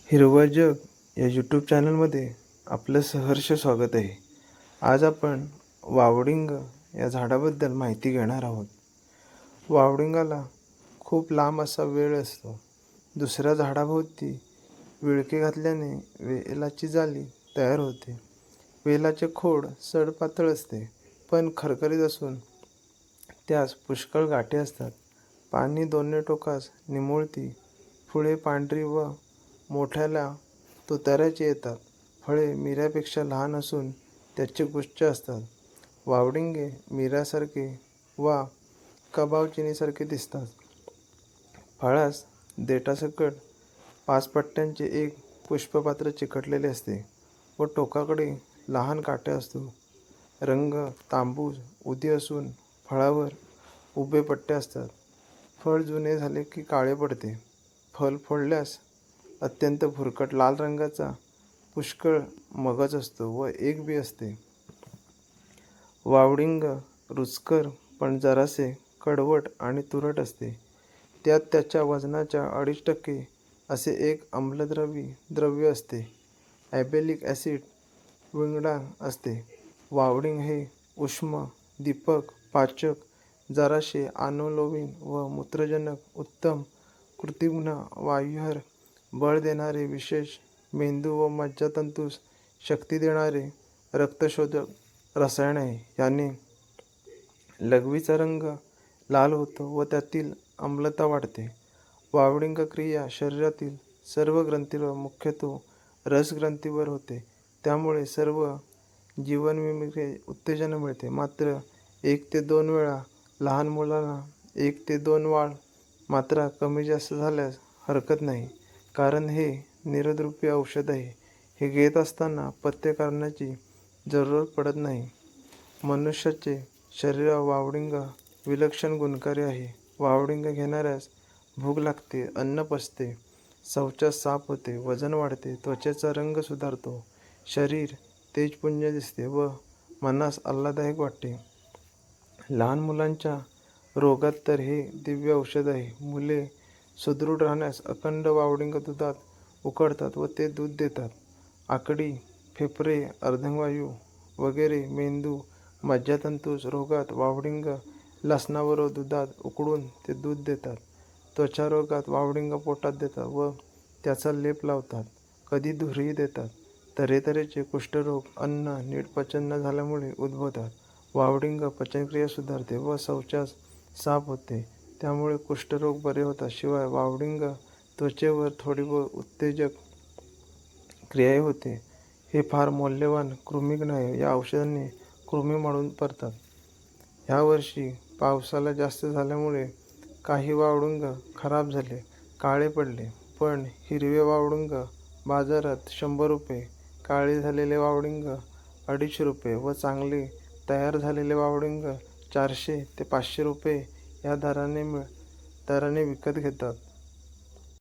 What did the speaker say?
हिरवं जग या यूट्यूब चॅनलमध्ये आपलं सहर्ष स्वागत आहे. आज आपण वावडिंग या झाडाबद्दल माहिती घेणार आहोत. वावडिंगाला खूप लांब असा वेळ असतो. दुसऱ्या झाडाभोवती विळके घातल्याने वेलाची जाळी तयार होते. वेलाचे खोड सडपातळ असते पण खरखरीत असून त्यास पुष्कळ गाठी असतात. पाने दोन्ही टोकास निमुळती. फुले पांढरी व मोठ्याला तुताऱ्याची येतात. फळे मिऱ्यापेक्षा लहान असून त्याचे गुच्छ असतात. वावडिंगे मिऱ्यासारखे वा कबाब चिनीसारखे दिसतात. फळास देठासकट 5 पट्ट्यांचे एक पुष्पपात्र चिकटलेले असते व टोकाकडे लहान काट्या असतो. रंग तांबूस उदी असून फळावर उभे पट्टे असतात. फळ जुने झाले की काळे पडते. फळ फोडल्यास अत्यंत भुरकट लाल रंगाचा पुष्कळ मगज असतो व एक बी असते. वावडिंग रुचकर पण जरासे कडवट आणि तुरट असते. त्यात त्याच्या वजनाच्या 2.5% असे एक आम्लद्रवी द्रव्य असते. ॲबेलिक ॲसिड विंगडा असते. वावडिंग हे उष्म, दीपक, पाचक, जराशे आनुलोविन व मूत्रजनक, उत्तम कृत्रिम वायुहर, बळ देणारे, विशेष मेंदू व मज्जातंतूस शक्ती देणारे रक्तशोधक रसायन आहे. याने लघवीचा रंग लाल होतो व त्यातील आम्लता वाढते. वावडिंग क्रिया शरीरातील सर्व ग्रंथींवर, मुख्यतः रसग्रंथीवर होते. त्यामुळे सर्व जीवनविम्रिय उत्तेजन मिळते. मात्र 1 ते 2 वेळा लहान मुलांना 1 ते 2 वाळ मात्रा कमी जास्त झाल्यास हरकत नाही, कारण हे निरोधरूपी औषध आहे. हे घेत असताना पथ्य करण्याची जरूरत पडत नाही. मनुष्याचे शरीर वावडिंग विलक्षण गुणकारी आहे. वावडिंग घेणाऱ्यास भूक लागते, अन्न पचते, शौचास साफ होते, वजन वाढते, त्वचेचा रंग सुधारतो, शरीर तेजपुंज दिसते व मनास आल्हाददायक वाटते. लहान मुलांच्या रोगात तर हे दिव्य औषध आहे. मुले सुदृढ राहण्यास अखंड वावडिंग दुधात उकळतात व ते दूध देतात. आकडी, फेफरे, अर्धांगवायू वगैरे मेंदू, मज्जातंतूस रोगात वावडिंग लसणाबरोबर दुधात उकळून ते दूध देतात. त्वचारोगात वावडिंग पोटात देतात व त्याचा लेप लावतात. कधी धुर्ही देतात. तऱ्हेतऱ्हेचे कुष्ठरोग अन्न नीट पचन न झाल्यामुळे उद्भवतात. वावडिंग पचनक्रिया सुधारते व शौचास साफ होते, त्यामुळे कुष्ठरोग बरे होतात. शिवाय वावडिंग त्वचेवर थोडी उत्तेजक क्रियाही होते. हे फार मौल्यवान कृमिघ्न आहे. या औषधाने कृमी मरून पडतात. ह्या वर्षी पावसाला जास्त झाल्यामुळे काही वावडिंग खराब झाले, काळे पडले. पण हिरवे वावडिंग बाजारात 100 रुपये, काळे झालेले वावडिंग 250 रुपये व चांगले तयार झालेले वावडिंग 400 ते 500 रुपये या दराने विकत घेतात.